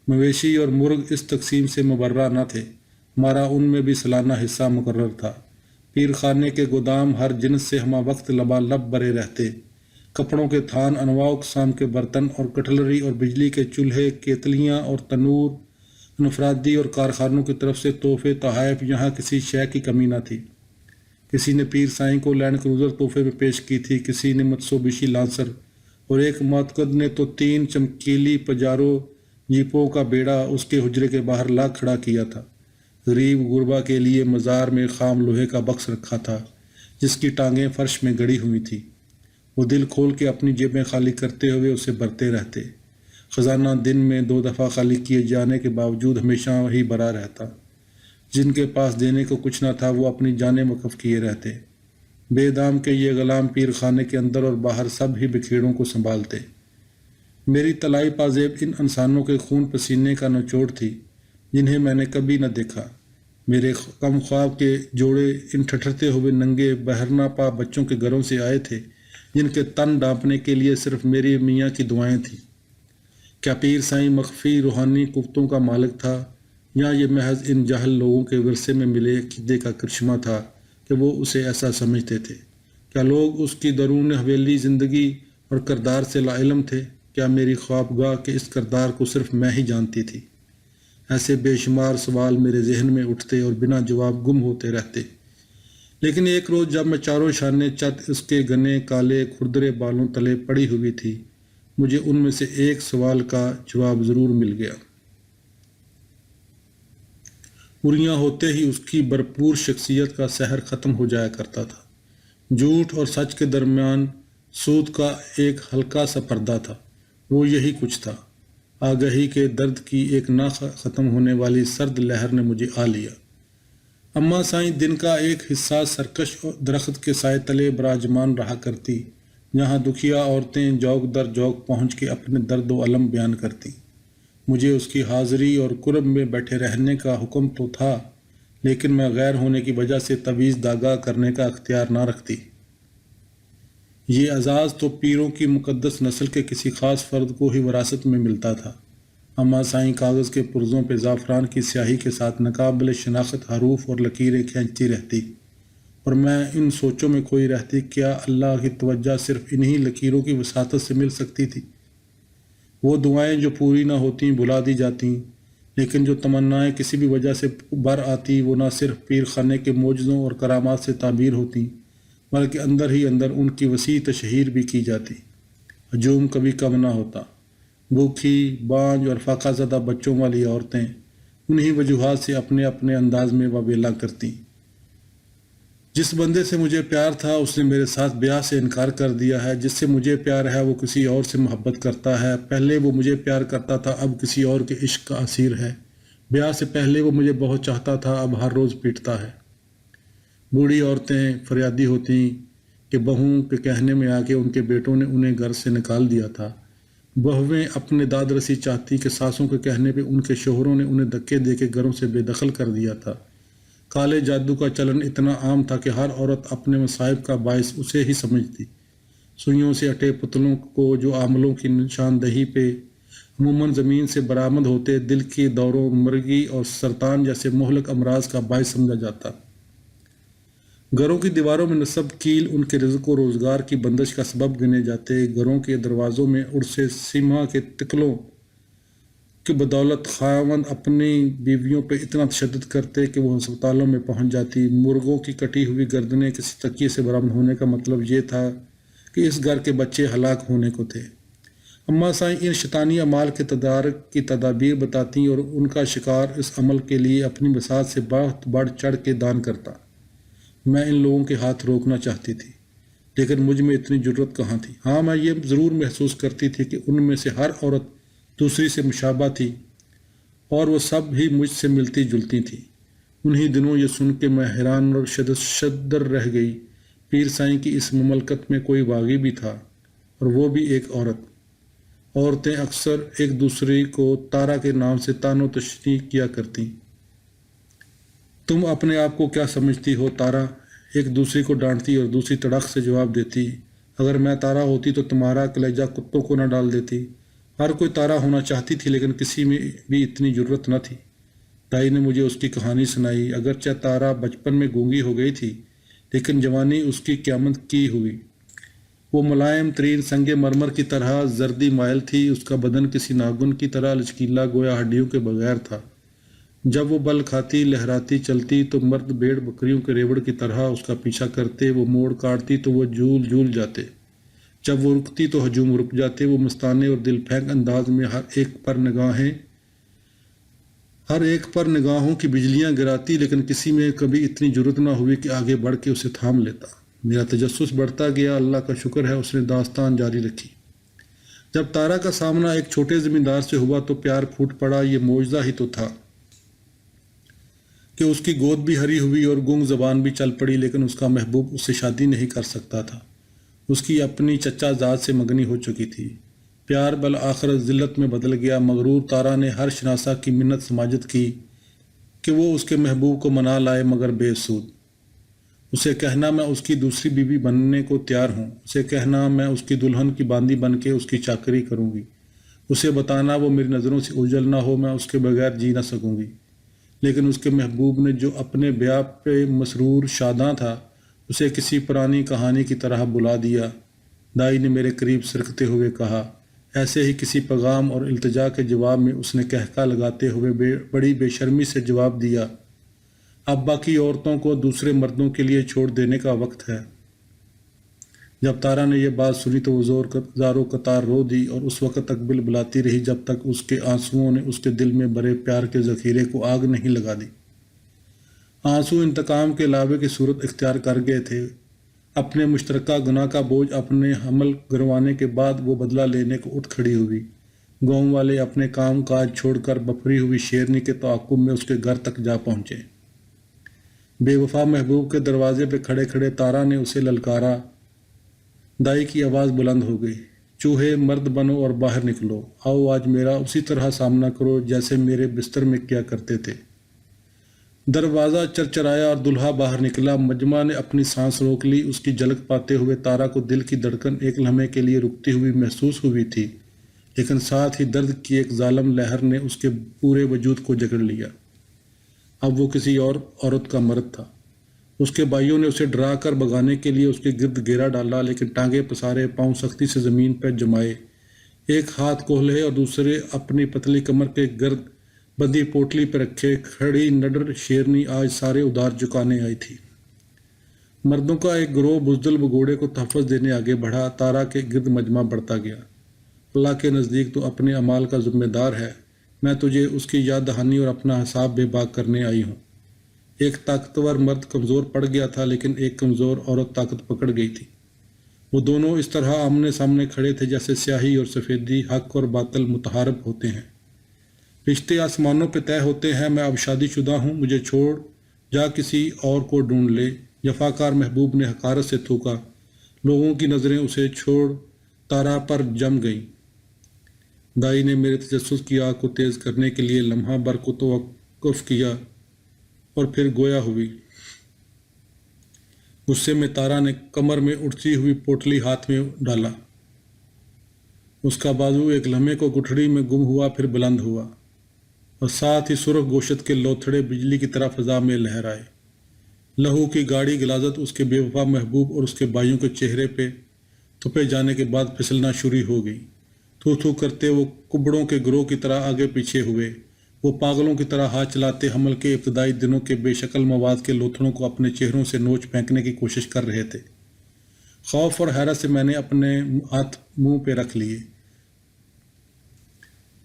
Speaker 1: مویشی اور مرغ اس تقسیم سے مبرہ نہ تھے، ہمارا ان میں بھی سالانہ حصہ مقرر تھا۔ پیر خانے کے گودام ہر جنس سے ہمہ وقت لبالب بھرے رہتے۔ کپڑوں کے تھان، انواع و اقسام کے برتن اور کٹلری اور بجلی کے چولہے، کیتلیاں اور تنور، انفرادی اور کارخانوں کی طرف سے تحفے تحائف، یہاں کسی شے کی کمی نہ تھی۔ کسی نے پیر سائیں کو لینڈ کروزر تحفے میں پیش کی تھی، کسی نے متسوبشی لانسر، اور ایک معتقد نے تو 3 چمکیلی پجارو جیپوں کا بیڑا اس کے حجرے کے باہر لا کھڑا کیا تھا۔ غریب غربا کے لیے مزار میں خام لوہے کا بکس رکھا تھا جس کی ٹانگیں فرش میں گڑی ہوئی تھی۔ وہ دل کھول کے اپنی جیبیں خالی کرتے ہوئے اسے بھرتے رہتے۔ خزانہ دن میں 2 دفعہ خالی کیے جانے کے باوجود ہمیشہ ہی بھرا رہتا۔ جن کے پاس دینے کو کچھ نہ تھا وہ اپنی جانیں وقف کیے رہتے۔ بے دام کے یہ غلام پیر خانے کے اندر اور باہر سب ہی بکھیڑوں کو سنبھالتے۔ میری طلائی پازیب ان انسانوں کے خون پسینے کا نچوڑ تھی جنہیں میں نے کبھی نہ دیکھا۔ میرے کم خواب کے جوڑے ان ٹھٹھرتے ہوئے ننگے بہرنا پا بچوں کے گھروں سے آئے تھے جن کے تن ڈانپنے کے لیے صرف میری میاں کی دعائیں تھیں۔ کیا پیر سائیں مخفی روحانی قوتوں کا مالک تھا یا یہ محض ان جاہل لوگوں کے ورثے میں ملے عقیدے کا کرشمہ تھا کہ وہ اسے ایسا سمجھتے تھے؟ کیا لوگ اس کی درون حویلی زندگی اور کردار سے لا علم تھے؟ کیا میری خوابگاہ کے اس کردار کو صرف میں ہی جانتی تھی؟ ایسے بے شمار سوال میرے ذہن میں اٹھتے اور بنا جواب گم ہوتے رہتے، لیکن ایک روز جب میں چاروں شانے چت اس کے گنے کالے کھردرے بالوں تلے پڑی ہوئی تھی، مجھے ان میں سے ایک سوال کا جواب ضرور مل گیا۔ اریاں ہوتے ہی اس کی بھرپور شخصیت کا سحر ختم ہو جایا کرتا تھا۔ جھوٹ اور سچ کے درمیان سود کا ایک ہلکا سا پردہ تھا، وہ یہی کچھ تھا۔ آگہی کے درد کی ایک نہ ختم ہونے والی سرد لہر نے مجھے آ لیا۔ اماں سائیں دن کا ایک حصہ سرکش درخت کے سائے تلے براجمان رہا کرتی، جہاں دکھیا عورتیں جوک در جوک پہنچ کے اپنے درد و الم بیان کرتی۔ مجھے اس کی حاضری اور قرب میں بیٹھے رہنے کا حکم تو تھا، لیکن میں غیر ہونے کی وجہ سے تویز داغا کرنے کا اختیار نہ رکھتی۔ یہ اعزاز تو پیروں کی مقدس نسل کے کسی خاص فرد کو ہی وراثت میں ملتا تھا۔ اماں سائیں کاغذ کے پرزوں پہ زعفران کی سیاہی کے ساتھ ناقابل شناخت حروف اور لکیریں کھینچتی رہتی، اور میں ان سوچوں میں کھوئی رہتی، کیا اللہ کی توجہ صرف انہی لکیروں کی وساطت سے مل سکتی تھی؟ وہ دعائیں جو پوری نہ ہوتیں بلا دی جاتیں، لیکن جو تمنائیں کسی بھی وجہ سے بر آتی، وہ نہ صرف پیر خانے کے معجزوں اور کرامات سے تعبیر ہوتیں، بلکہ اندر ہی اندر ان کی وسیع تشہیر بھی کی جاتی۔ ہجوم کبھی کم نہ ہوتا۔ بھوکھی، بانجھ اور فاقہ زدہ بچوں والی عورتیں انہی وجوہات سے اپنے اپنے انداز میں واویلا کرتیں۔ جس بندے سے مجھے پیار تھا اس نے میرے ساتھ بیاہ سے انکار کر دیا ہے۔ جس سے مجھے پیار ہے وہ کسی اور سے محبت کرتا ہے۔ پہلے وہ مجھے پیار کرتا تھا، اب کسی اور کے عشق کا اسیر ہے۔ بیاہ سے پہلے وہ مجھے بہت چاہتا تھا، اب ہر روز پیٹتا ہے۔ بوڑھی عورتیں فریادی ہوتیں کہ بہوؤں کے کہنے میں آ کے ان کے بیٹوں نے انہیں گھر سے نکال دیا تھا۔ بہویں اپنے داد رسی چاہتی کہ ساسوں کے کہنے پہ ان کے شوہروں نے انہیں دھکے دے کے گھروں سے بے دخل کر دیا تھا۔ کالے جادو کا چلن اتنا عام تھا کہ ہر عورت اپنے مصائب کا باعث اسے ہی سمجھتی۔ سوئیوں سے اٹے پتلوں کو جو عاملوں کی نشاندہی پہ عموماً زمین سے برآمد ہوتے، دل کی دوروں مرگی اور سرطان جیسے مہلک امراض کا باعث سمجھا جاتا۔ گھروں کی دیواروں میں نصب کیل ان کے رزق و روزگار کی بندش کا سبب گنے جاتے۔ گھروں کے دروازوں میں اڑسے سیما کے تکلوں کی بدولت خاوند اپنی بیویوں پہ اتنا تشدد کرتے کہ وہ ہسپتالوں میں پہنچ جاتی۔ مرغوں کی کٹی ہوئی گردنیں کسی تکیے سے برآمد ہونے کا مطلب یہ تھا کہ اس گھر کے بچے ہلاک ہونے کو تھے۔ اماں سائیں ان شیطانی اعمال کے تدارک کی تدابیر بتاتی اور ان کا شکار اس عمل کے لیے اپنی بساط سے بہت بڑھ چڑھ کے دان کرتا۔ میں ان لوگوں کے ہاتھ روکنا چاہتی تھی، لیکن مجھ میں اتنی جرت کہاں تھی۔ ہاں، میں یہ ضرور محسوس کرتی تھی کہ ان میں سے ہر عورت دوسری سے مشابہ تھی، اور وہ سب ہی مجھ سے ملتی جلتی تھیں۔ انہی دنوں یہ سن کے میں حیران اور شدر رہ گئی۔ پیر سائیں کی اس مملکت میں کوئی باغی بھی تھا، اور وہ بھی ایک عورت۔ عورتیں اکثر ایک دوسری کو تارا کے نام سے طعن و تشنیع کیا کرتی۔ تم اپنے آپ کو کیا سمجھتی ہو تارا؟ ایک دوسری کو ڈانٹتی اور دوسری تڑاک سے جواب دیتی۔ اگر میں تارا ہوتی تو تمہارا کلیجہ کتوں کو نہ ڈال دیتی۔ ہر کوئی تارا ہونا چاہتی تھی، لیکن کسی میں بھی اتنی جرت نہ تھی۔ دائی نے مجھے اس کی کہانی سنائی۔ اگرچہ تارا بچپن میں گونگی ہو گئی تھی، لیکن جوانی اس کی قیامت کی ہوئی۔ وہ ملائم ترین سنگ مرمر کی طرح زردی مائل تھی۔ اس کا بدن کسی ناخن کی طرح لچکیلا گویا ہڈیوں کے بغیر تھا۔ جب وہ بل کھاتی لہراتی چلتی تو مرد بھیڑ بکریوں کے ریوڑ کی طرح اس کا پیچھا کرتے۔ وہ موڑ کاٹتی تو وہ جھول جاتے۔ جب وہ رکتی تو ہجوم رک جاتے۔ وہ مستانہ اور دل پھینک انداز میں ہر ایک پر نگاہوں کی بجلیاں گراتی، لیکن کسی میں کبھی اتنی جرت نہ ہوئی کہ آگے بڑھ کے اسے تھام لیتا۔ میرا تجسس بڑھتا گیا۔ اللہ کا شکر ہے اس نے داستان جاری رکھی۔ جب تارا کا سامنا ایک چھوٹے زمیندار سے ہوا تو پیار پھوٹ پڑا۔ یہ معجزہ ہی تو تھا کہ اس کی گود بھی ہری ہوئی اور گنگ زبان بھی چل پڑی، لیکن اس کا محبوب اس سے شادی نہیں کر سکتا تھا۔ اس کی اپنی چچا ذات سے منگنی ہو چکی تھی۔ پیار بالآخر ذلت میں بدل گیا۔ مغرور تارا نے ہر شناسہ کی منت سماجت کی کہ وہ اس کے محبوب کو منا لائے، مگر بے سود۔ اسے کہنا میں اس کی دوسری بیوی بننے کو تیار ہوں، اسے کہنا میں اس کی دلہن کی باندی بن کے اس کی چاکری کروں گی، اسے بتانا وہ میری نظروں سے اوجھل نہ ہو، میں اس کے بغیر جی نہ سکوں گی۔ لیکن اس کے محبوب نے، جو اپنے بیاہ پہ مسرور شاداں تھا، اسے کسی پرانی کہانی کی طرح بلا دیا۔ دائی نے میرے قریب سرکتے ہوئے کہا۔ ایسے ہی کسی پیغام اور التجا کے جواب میں اس نے قہقہ لگاتے ہوئے بڑی بے شرمی سے جواب دیا، اب باقی عورتوں کو دوسرے مردوں کے لیے چھوڑ دینے کا وقت ہے۔ جب تارا نے یہ بات سنی تو وہ زاروں قطار رو دی اور اس وقت تک بلاتی رہی جب تک اس کے آنسوؤں نے اس کے دل میں بڑے پیار کے ذخیرے کو آگ نہیں لگا دی۔ آنسو انتقام کے لاوے کی صورت اختیار کر گئے تھے۔ اپنے مشترکہ گناہ کا بوجھ اپنے حمل گروانے کے بعد وہ بدلہ لینے کو اٹھ کھڑی ہوئی۔ گاؤں والے اپنے کام کاج چھوڑ کر بپھری ہوئی شیرنی کے تعاقب میں اس کے گھر تک جا پہنچے۔ بے وفا محبوب کے دروازے پہ کھڑے کھڑے تارا نے اسے للکارا۔ دائی کی آواز بلند ہو گئی، چوہے مرد بنو اور باہر نکلو، آؤ آج میرا اسی طرح سامنا کرو جیسے میرے بستر میں کیا کرتے تھے۔ دروازہ چرچرایا اور دلہا باہر نکلا۔ مجمع نے اپنی سانس روک لی۔ اس کی جھلک پاتے ہوئے تارا کو دل کی دھڑکن ایک لمحے کے لیے رکتی ہوئی محسوس ہوئی تھی، لیکن ساتھ ہی درد کی ایک ظالم لہر نے اس کے پورے وجود کو جکڑ لیا۔ اب وہ کسی اور عورت کا مرد تھا۔ اس کے بھائیوں نے اسے ڈرا کر بھگانے کے لیے اس کے گرد گھیرا ڈالا، لیکن ٹانگیں پسارے، پاؤں سختی سے زمین پر جمائے، ایک ہاتھ کولہے اور دوسرے اپنی پتلی کمر کے گرد بندی پوٹلی پہ رکھے کھڑی نڈر شیرنی آج سارے ادار چکانے آئی تھی۔ مردوں کا ایک گروہ بزدل بگوڑے کو تحفظ دینے آگے بڑھا۔ تارا کے گرد مجمع بڑھتا گیا۔ اللہ کے نزدیک تو اپنے اعمال کا ذمہ دار ہے، میں تجھے اس کی یاد دہانی اور اپنا حساب بے باک کرنے آئی ہوں۔ ایک طاقتور مرد کمزور پڑ گیا تھا، لیکن ایک کمزور عورت طاقت پکڑ گئی تھی۔ وہ دونوں اس طرح آمنے سامنے کھڑے تھے جیسے سیاہی اور سفیدی، حق اور باطل متحارب ہوتے ہیں۔ رشتے آسمانوں پہ طے ہوتے ہیں۔ میں اب شادی شدہ ہوں، مجھے چھوڑ جا کسی اور کو ڈھونڈ لے، جفاکار محبوب نے حقارت سے تھوکا۔ لوگوں کی نظریں اسے چھوڑ تارا پر جم گئیں۔ دائی نے میرے تجسس کی آگ کو تیز کرنے کے لیے لمحہ بھر کو توقف کیا اور پھر گویا ہوئی۔ غصے میں تارا نے کمر میں اڑتی ہوئی پوٹلی ہاتھ میں ڈالا۔ اس کا بازو ایک لمحے کو گٹھڑی میں گم ہوا، پھر بلند ہوا اور ساتھ ہی سرخ گوشت کے لوتھڑے بجلی کی طرح فضا میں لہرائے۔ لہو کی گاڑی غلاظت اس کے بے وفا محبوب اور اس کے بھائیوں کے چہرے پہ تھپے جانے کے بعد پھسلنا شروع ہو گئی۔ تھو تھو کرتے وہ کبڑوں کے گروہ کی طرح آگے پیچھے ہوئے۔ وہ پاگلوں کی طرح ہاتھ چلاتے حمل کے ابتدائی دنوں کے بے شکل مواد کے لوتھڑوں کو اپنے چہروں سے نوچ پھینکنے کی کوشش کر رہے تھے۔ خوف اور حیرت سے میں نے اپنے ہاتھ منہ پہ رکھ لیے۔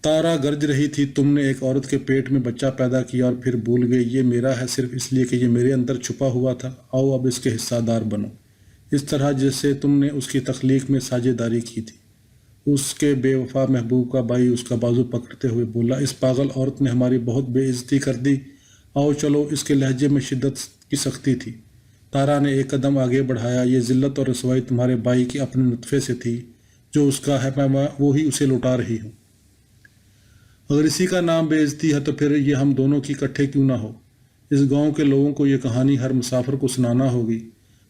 Speaker 1: تارا گرج رہی تھی، تم نے ایک عورت کے پیٹ میں بچہ پیدا کیا اور پھر بھول گئی یہ میرا ہے صرف اس لیے کہ یہ میرے اندر چھپا ہوا تھا۔ آؤ اب اس کے حصہ دار بنو، اس طرح جیسے تم نے اس کی تخلیق میں ساجھیداری کی تھی۔ اس کے بے وفا محبوب کا بھائی اس کا بازو پکڑتے ہوئے بولا، اس پاگل عورت نے ہماری بہت بے عزتی کر دی، آؤ چلو۔ اس کے لہجے میں شدت کی سختی تھی۔ تارا نے ایک قدم آگے بڑھایا، یہ ذلت اور رسوائی تمہارے بھائی کی اپنے نطفے سے تھی، جو اس کا ہے، میں وہی اسے لوٹا رہی ہوں۔ اگر اسی کا نام بے عزتی ہے تو پھر یہ ہم دونوں کی اکٹھے کیوں نہ ہو؟ اس گاؤں کے لوگوں کو یہ کہانی ہر مسافر کو سنانا ہوگی،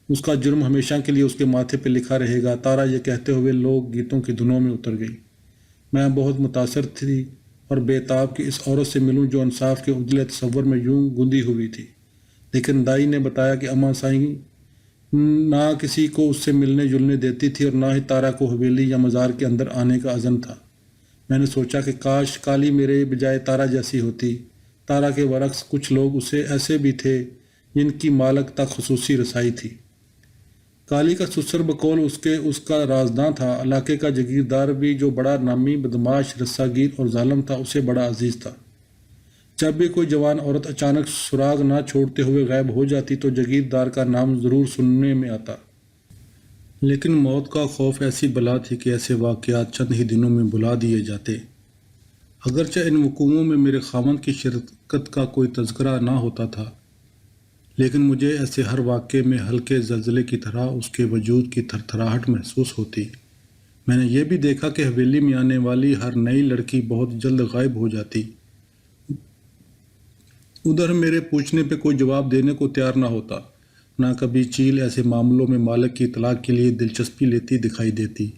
Speaker 1: اس کا جرم ہمیشہ کے لیے اس کے ماتھے پہ لکھا رہے گا۔ تارا یہ کہتے ہوئے لوک گیتوں کی دھنوں میں اتر گئی۔ میں بہت متاثر تھی اور بے تاب کہ اس عورت سے ملوں جو انصاف کے عدل تصور میں یوں گندی ہوئی تھی، لیکن دائی نے بتایا کہ اماں سائیں نہ کسی کو اس سے ملنے جلنے دیتی تھی اور نہ ہی تارا کو حویلی یا مزار کے اندر آنے کا اذن تھا۔ میں نے سوچا کہ کاش کالی میرے بجائے تارا جیسی ہوتی۔ تارا کے برعکس کچھ لوگ اسے ایسے بھی تھے جن کی مالک تک خصوصی رسائی تھی۔ کالی کا سسر بقول اس کا رازداں تھا۔ علاقے کا جگیردار بھی جو بڑا نامی بدماش رسا گیر اور ظالم تھا، اسے بڑا عزیز تھا۔ جب بھی کوئی جوان عورت اچانک سراغ نہ چھوڑتے ہوئے غائب ہو جاتی تو جگیردار کا نام ضرور سننے میں آتا۔ لیکن موت کا خوف ایسی بلا تھی کہ ایسے واقعات چند ہی دنوں میں بھلا دیے جاتے۔ اگرچہ ان وقوعوں میں میرے خاوند کی شرکت کا کوئی تذکرہ نہ ہوتا تھا، لیکن مجھے ایسے ہر واقعے میں ہلکے زلزلے کی طرح اس کے وجود کی تھرتھراہٹ محسوس ہوتی۔ میں نے یہ بھی دیکھا کہ حویلی میں آنے والی ہر نئی لڑکی بہت جلد غائب ہو جاتی۔ ادھر میرے پوچھنے پہ کوئی جواب دینے کو تیار نہ ہوتا، نہ کبھی چیل ایسے معاملوں میں مالک کی اطلاع کے لیے دلچسپی لیتی دکھائی دیتی۔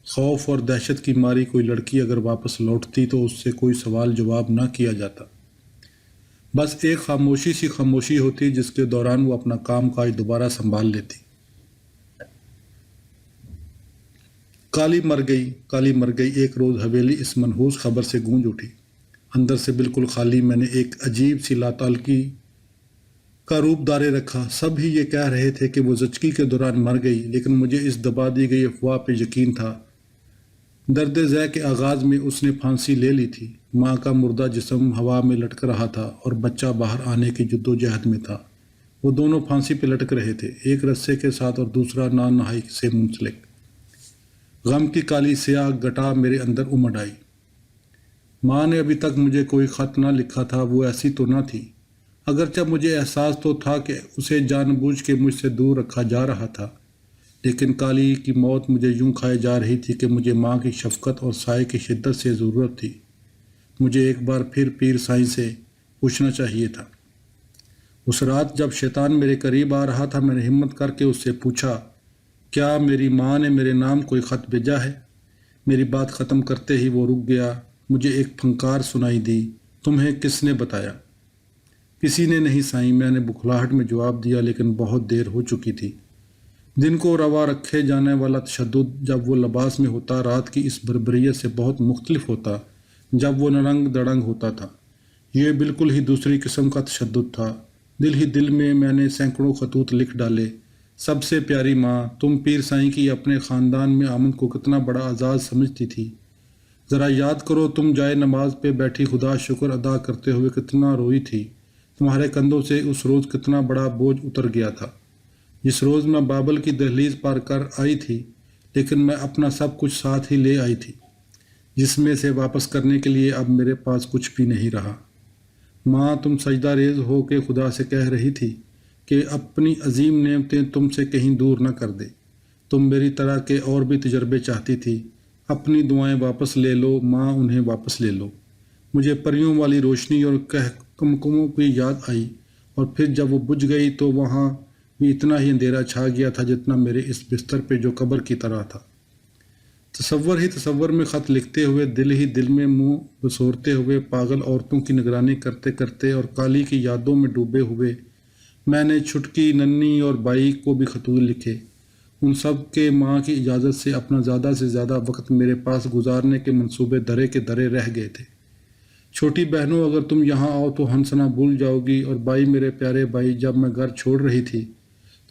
Speaker 1: خوف اور دہشت کی ماری کوئی لڑکی اگر واپس لوٹتی تو اس سے کوئی سوال جواب نہ کیا جاتا، بس ایک خاموشی سی خاموشی ہوتی جس کے دوران وہ اپنا کام کاج دوبارہ سنبھال لیتی۔ کالی مر گئی، کالی مر گئی، ایک روز حویلی اس منحوس خبر سے گونج اٹھی۔ اندر سے بالکل خالی، میں نے ایک عجیب سی لاتعلقی کا روپ دارے رکھا۔ سب ہی یہ کہہ رہے تھے کہ وہ زچگی کے دوران مر گئی، لیکن مجھے اس دبا دی گئی افواہ پہ یقین تھا۔ درد ذے کے آغاز میں اس نے پھانسی لے لی تھی۔ ماں کا مردہ جسم ہوا میں لٹک رہا تھا اور بچہ باہر آنے کی جدوجہد میں تھا۔ وہ دونوں پھانسی پہ لٹک رہے تھے، ایک رسے کے ساتھ اور دوسرا نان نہائی سے منسلک۔ غم کی کالی سیاہ گٹا میرے اندر امڈ آئی۔ ماں نے ابھی تک مجھے کوئی خط نہ لکھا تھا، وہ ایسی تو نہ تھی۔ اگرچہ مجھے احساس تو تھا کہ اسے جان بوجھ کے مجھ سے دور رکھا جا رہا تھا، لیکن کالی کی موت مجھے یوں کھائے جا رہی تھی کہ مجھے ماں کی شفقت اور سائے کی شدت سے ضرورت تھی۔ مجھے ایک بار پھر پیر سائیں سے پوچھنا چاہیے تھا۔ اس رات جب شیطان میرے قریب آ رہا تھا، میں نے ہمت کر کے اس سے پوچھا، کیا میری ماں نے میرے نام کوئی خط بھیجا ہے؟ میری بات ختم کرتے ہی وہ رک گیا۔ مجھے ایک پھنکار سنائی دی، تمہیں کس نے بتایا؟ کسی نے نہیں سائیں، میں نے بکھلاہٹ میں جواب دیا، لیکن بہت دیر ہو چکی تھی۔ دن کو روا رکھے جانے والا تشدد جب وہ لباس میں ہوتا، رات کی اس بربریت سے بہت مختلف ہوتا جب وہ نرنگ دڑنگ ہوتا تھا۔ یہ بالکل ہی دوسری قسم کا تشدد تھا۔ دل ہی دل میں نے سینکڑوں خطوط لکھ ڈالے۔ سب سے پیاری ماں، تم پیر سائیں کی اپنے خاندان میں آمد کو کتنا بڑا اعزاز سمجھتی تھی۔ ذرا یاد کرو، تم جائے نماز پہ بیٹھی خدا شکر ادا کرتے ہوئے کتنا روئی تھی۔ تمہارے کندھوں سے اس روز کتنا بڑا بوجھ اتر گیا تھا۔ جس روز میں بابل کی دہلیز پار کر آئی تھی، لیکن میں اپنا سب کچھ ساتھ ہی لے آئی تھی، جس میں سے واپس کرنے کے لیے اب میرے پاس کچھ بھی نہیں رہا۔ ماں، تم سجدہ ریز ہو کے خدا سے کہہ رہی تھی کہ اپنی عظیم نعمتیں تم سے کہیں دور نہ کر دے۔ تم میری طرح کے اور بھی تجربے چاہتی تھی۔ اپنی دعائیں واپس لے لو ماں، انہیں واپس لے لو۔ مجھے پریوں والی روشنی اور کمکموں کی یاد آئی، اور پھر جب وہ بجھ گئی تو وہاں بھی اتنا ہی اندھیرا چھا گیا تھا جتنا میرے اس بستر پہ جو قبر کی طرح تھا۔ تصور ہی تصور میں خط لکھتے ہوئے، دل ہی دل میں منہ بسورتے ہوئے، پاگل عورتوں کی نگرانی کرتے کرتے اور کالی کی یادوں میں ڈوبے ہوئے، میں نے چھٹکی، ننھی اور بائی کو بھی خطوط لکھے۔ ان سب کے ماں کی اجازت سے اپنا زیادہ سے زیادہ وقت میرے پاس گزارنے کے منصوبے درے کے درے رہ گئے تھے۔ چھوٹی بہنوں، اگر تم یہاں آؤ تو ہنسنا بھول جاؤ گی، اور بائی، میرے پیارے بائی، جب میں گھر چھوڑ رہی تھی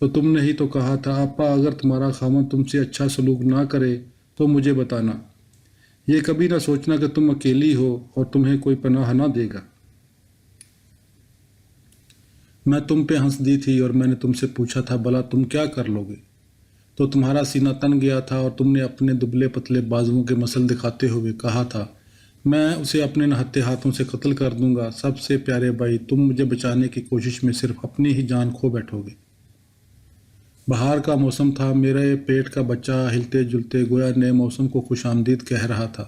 Speaker 1: تو تم نے ہی تو کہا تھا، آپا اگر تمہارا خاوند تم سے اچھا سلوک نہ کرے تو مجھے بتانا۔ یہ کبھی نہ سوچنا کہ تم اکیلی ہو اور تمہیں کوئی پناہ نہ دے گا۔ میں تم پہ ہنس دی تھی اور میں نے تم سے پوچھا تھا، بھلا تم کیا کر لو گے؟ تو تمہارا سینہ تن گیا تھا اور تم نے اپنے دبلے پتلے بازوؤں کے مسل دکھاتے ہوئے کہا تھا، میں اسے اپنے نہتے ہاتھوں سے قتل کر دوں گا۔ سب سے پیارے بھائی، تم مجھے بچانے کی کوشش میں صرف اپنی ہی جان کھو بیٹھو گے۔ بہار کا موسم تھا، میرے پیٹ کا بچہ ہلتے جلتے گویا نئے موسم کو خوش آمدید کہہ رہا تھا۔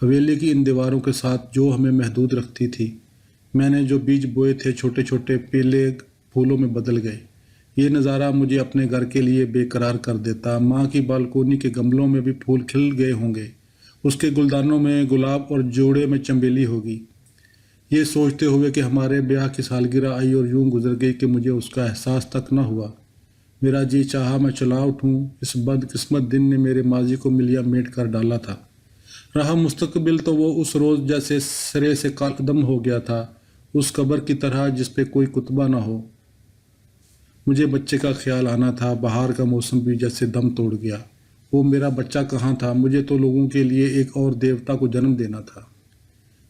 Speaker 1: حویلی کی ان دیواروں کے ساتھ جو ہمیں محدود رکھتی تھی، میں نے جو بیج بوئے تھے چھوٹے چھوٹے پیلے پھولوں میں بدل گئے۔ یہ نظارہ مجھے اپنے گھر کے لیے بے قرار کر دیتا۔ ماں کی بالکونی کے گملوں میں بھی پھول کھل گئے ہوں گے، اس کے گلدانوں میں گلاب اور جوڑے میں چنبیلی ہوگی۔ یہ سوچتے ہوئے کہ ہمارے بیاہ کی سالگرہ آئی اور یوں گزر گئی کہ مجھے اس کا احساس تک نہ ہوا۔ میرا جی چاہا میں چلا اٹھوں۔ اس بد قسمت دن نے میرے ماضی کو ملیا میٹ کر ڈالا تھا۔ رہا مستقبل تو وہ اس روز جیسے سرے سے قلم ہو گیا تھا، اس قبر کی طرح جس پہ کوئی کتبہ نہ ہو۔ مجھے بچے کا خیال آنا تھا۔ بہار کا موسم بھی جیسے دم توڑ گیا۔ وہ میرا بچہ کہاں تھا؟ مجھے تو لوگوں کے لیے ایک اور دیوتا کو جنم دینا تھا۔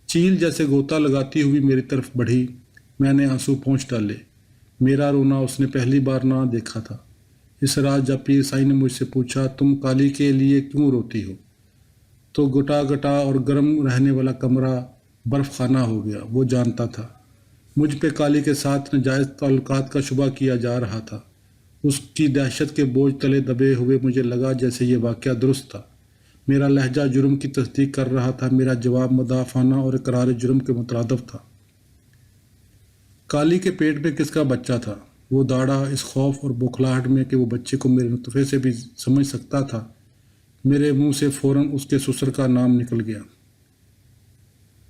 Speaker 1: چیل جیسے غوطہ لگاتی ہوئی میری طرف بڑھی۔ میں نے آنسو پونچھ ڈالے۔ میرا رونا اس نے پہلی بار نہ دیکھا تھا۔ اس رات جب پیر سائی نے مجھ سے پوچھا، تم کالی کے لیے کیوں روتی ہو، تو گٹا گٹا اور گرم رہنے والا کمرہ برف خانہ ہو گیا۔ وہ جانتا تھا مجھ پہ کالی کے ساتھ ناجائز تعلقات کا شبہ کیا جا رہا تھا۔ اس کی دہشت کے بوجھ تلے دبے ہوئے مجھے لگا جیسے یہ واقعہ درست تھا۔ میرا لہجہ جرم کی تصدیق کر رہا تھا، میرا جواب مدافعانہ اور اقرار جرم کے مترادف تھا۔ کالی کے پیٹ میں کس کا بچہ تھا؟ وہ داڑا اس خوف اور بوکھلاہٹ میں کہ وہ بچے کو میرے نطفے سے بھی سمجھ سکتا تھا۔ میرے منہ سے فوراً اس کے سسر کا نام نکل گیا۔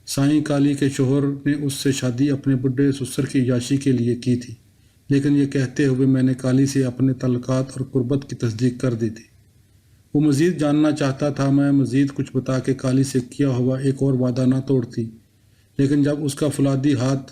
Speaker 1: سائیں کالی کے شوہر نے اس سے شادی اپنے بڈھے سسر کی عیاشی کے لیے کی تھی، لیکن یہ کہتے ہوئے میں نے کالی سے اپنے تعلقات اور قربت کی تصدیق کر دی تھی۔ وہ مزید جاننا چاہتا تھا۔ میں مزید کچھ بتا کے کالی سے کیا ہوا ایک اور وعدہ نہ توڑتی، لیکن جب اس کا فولادی ہاتھ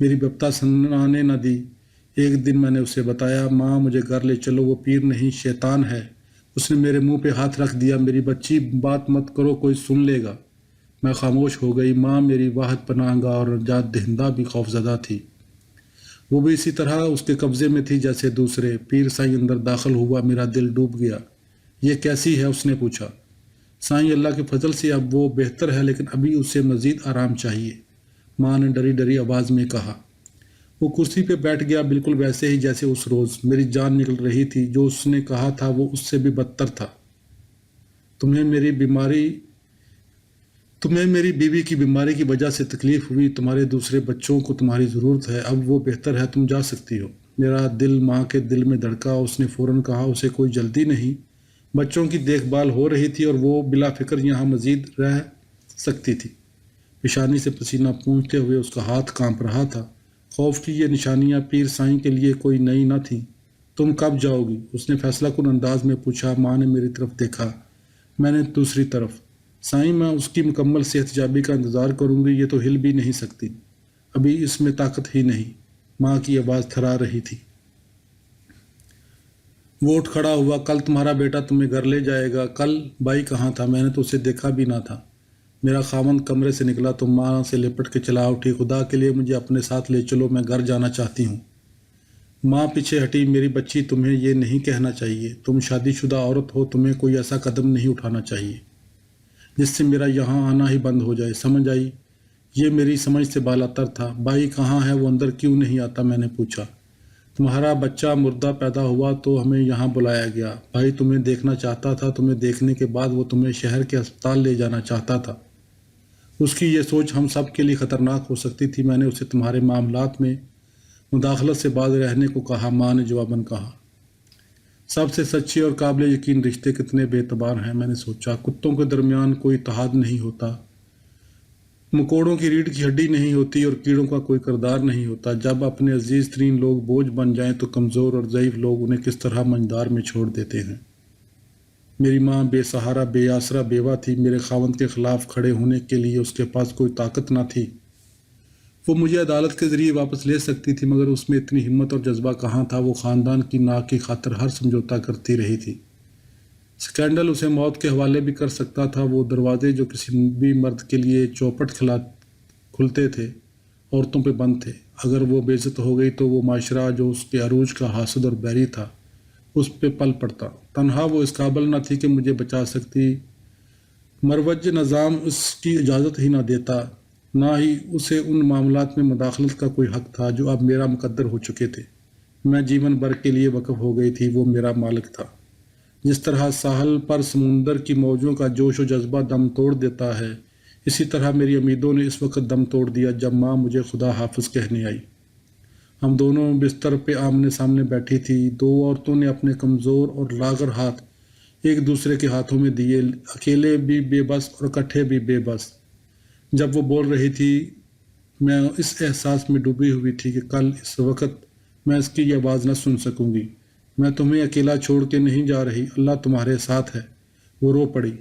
Speaker 1: میری بپتا سنانے نہ دی۔ ایک دن میں نے اسے بتایا، ماں مجھے گھر لے چلو، وہ پیر نہیں شیطان ہے۔ اس نے میرے منہ پہ ہاتھ رکھ دیا، میری بچی بات مت کرو، کوئی سن لے گا۔ میں خاموش ہو گئی۔ ماں میری واحد پناہ گاہ اور نجات دہندہ بھی خوفزدہ تھی۔ وہ بھی اسی طرح اس کے قبضے میں تھی جیسے دوسرے۔ پیر سائیں اندر داخل ہوا، میرا دل ڈوب گیا۔ یہ کیسی ہے؟ اس نے پوچھا۔ سائیں اللہ کے فضل سے اب وہ بہتر ہے، لیکن ابھی اسے مزید آرام چاہیے، ماں نے ڈری ڈری آواز میں کہا۔ وہ کرسی پہ بیٹھ گیا، بالکل ویسے ہی جیسے اس روز۔ میری جان نکل رہی تھی۔ جو اس نے کہا تھا وہ اس سے بھی بدتر تھا۔ تمہیں میری بیوی کی بیماری کی وجہ سے تکلیف ہوئی، تمہارے دوسرے بچوں کو تمہاری ضرورت ہے، اب وہ بہتر ہے، تم جا سکتی ہو۔ میرا دل ماں کے دل میں دھڑکا۔ اس نے فوراً کہا، اسے کوئی جلدی نہیں، بچوں کی دیکھ بھال ہو رہی تھی اور وہ بلا فکر یہاں مزید رہ سکتی تھی۔ پیشانی سے پسینہ پونچھتے ہوئے اس کا ہاتھ کانپ رہا تھا۔ خوف کی یہ نشانیاں پیر سائیں کے لیے کوئی نئی نہ تھیں۔ تم کب جاؤ گی؟ اس نے فیصلہ کن انداز میں پوچھا۔ ماں نے میری طرف دیکھا، میں نے دوسری طرف۔ سائیں، میں اس کی مکمل صحت یابی کا انتظار کروں گی، یہ تو ہل بھی نہیں سکتی، ابھی اس میں طاقت ہی نہیں۔ ماں کی آواز تھرا رہی تھی۔ وہ اٹھ کھڑا ہوا۔ کل تمہارا بیٹا تمہیں گھر لے جائے گا۔ کل بھائی کہاں تھا؟ میں نے تو اسے دیکھا بھی نہ تھا۔ میرا خاوند کمرے سے نکلا تو ماں سے لپٹ کے چلا اٹھی، خدا کے لیے مجھے اپنے ساتھ لے چلو، میں گھر جانا چاہتی ہوں۔ ماں پیچھے ہٹی۔ میری بچی، تمہیں یہ نہیں کہنا چاہیے، تم شادی شدہ عورت ہو، تمہیں کوئی ایسا قدم نہیں اٹھانا چاہیے جس سے میرا یہاں آنا ہی بند ہو جائے، سمجھ آئی؟ یہ میری سمجھ سے بالاتر تھا۔ بھائی کہاں ہے؟ وہ اندر کیوں نہیں آتا؟ میں نے پوچھا۔ تمہارا بچہ مردہ پیدا ہوا تو ہمیں یہاں بلایا گیا، بھائی تمہیں دیکھنا چاہتا تھا، تمہیں دیکھنے کے بعد وہ تمہیں شہر کے ہسپتال لے جانا چاہتا تھا۔ اس کی یہ سوچ ہم سب کے لیے خطرناک ہو سکتی تھی۔ میں نے اسے تمہارے معاملات میں مداخلت سے باز رہنے کو کہا، ماں نے جواباً کہا۔ سب سے سچے اور قابل یقین رشتے کتنے بے اعتبار ہیں، میں نے سوچا۔ کتوں کے درمیان کوئی اتحاد نہیں ہوتا، مکوڑوں کی ریڑھ کی ہڈی نہیں ہوتی اور کیڑوں کا کوئی کردار نہیں ہوتا۔ جب اپنے عزیز ترین لوگ بوجھ بن جائیں تو کمزور اور ضعیف لوگ انہیں کس طرح منجدار میں چھوڑ دیتے ہیں۔ میری ماں بے سہارا، بے آسرا بیوہ تھی۔ میرے خاوند کے خلاف کھڑے ہونے کے لیے اس کے پاس کوئی طاقت نہ تھی۔ وہ مجھے عدالت کے ذریعے واپس لے سکتی تھی، مگر اس میں اتنی ہمت اور جذبہ کہاں تھا۔ وہ خاندان کی ناک کی خاطر ہر سمجھوتا کرتی رہی تھی۔ سکینڈل اسے موت کے حوالے بھی کر سکتا تھا۔ وہ دروازے جو کسی بھی مرد کے لیے چوپٹ کھلتے تھے، عورتوں پہ بند تھے۔ اگر وہ بے عزت ہو گئی تو وہ معاشرہ جو اس کے عروج کا حاسد اور بیری تھا اس پہ پل پڑتا۔ تنہا وہ اس قابل نہ تھی کہ مجھے بچا سکتی، مروج نظام اس کی اجازت ہی نہ دیتا، نہ ہی اسے ان معاملات میں مداخلت کا کوئی حق تھا جو اب میرا مقدر ہو چکے تھے۔ میں جیون بھر کے لیے وقف ہو گئی تھی، وہ میرا مالک تھا۔ جس طرح ساحل پر سمندر کی موجوں کا جوش و جذبہ دم توڑ دیتا ہے، اسی طرح میری امیدوں نے اس وقت دم توڑ دیا جب ماں مجھے خدا حافظ کہنے آئی۔ ہم دونوں بستر پہ آمنے سامنے بیٹھی تھی۔ دو عورتوں نے اپنے کمزور اور لاغر ہاتھ ایک دوسرے کے ہاتھوں میں دیے، اکیلے بھی بے بس اور اکٹھے بھی بے بس۔ جب وہ بول رہی تھی میں اس احساس میں ڈوبی ہوئی تھی کہ کل اس وقت میں اس کی یہ آواز نہ سن سکوں گی۔ میں تمہیں اکیلا چھوڑ کے نہیں جا رہی، اللہ تمہارے ساتھ ہے۔ وہ رو پڑی۔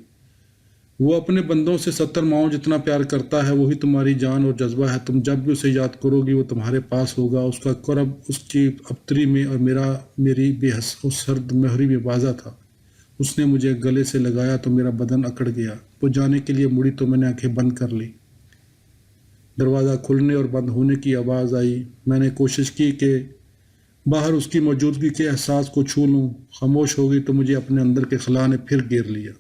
Speaker 1: وہ اپنے بندوں سے 70 ماؤں جتنا پیار کرتا ہے، وہی تمہاری جان اور جذبہ ہے۔ تم جب بھی اسے یاد کرو گی وہ تمہارے پاس ہوگا۔ اس کا قرب اس کی ابتری میں اور میری بے حس و سرد مہری میں واضح تھا۔ اس نے مجھے گلے سے لگایا تو میرا بدن اکڑ گیا۔ وہ جانے کے لیے مڑی تو میں نے آنکھیں بند کر لی۔ دروازہ کھلنے اور بند ہونے کی آواز آئی۔ میں نے کوشش کی کہ باہر اس کی موجودگی کے احساس کو چھو لوں۔ خاموش ہو گئی تو مجھے اپنے اندر کے خلا نے پھر گھیر لیا۔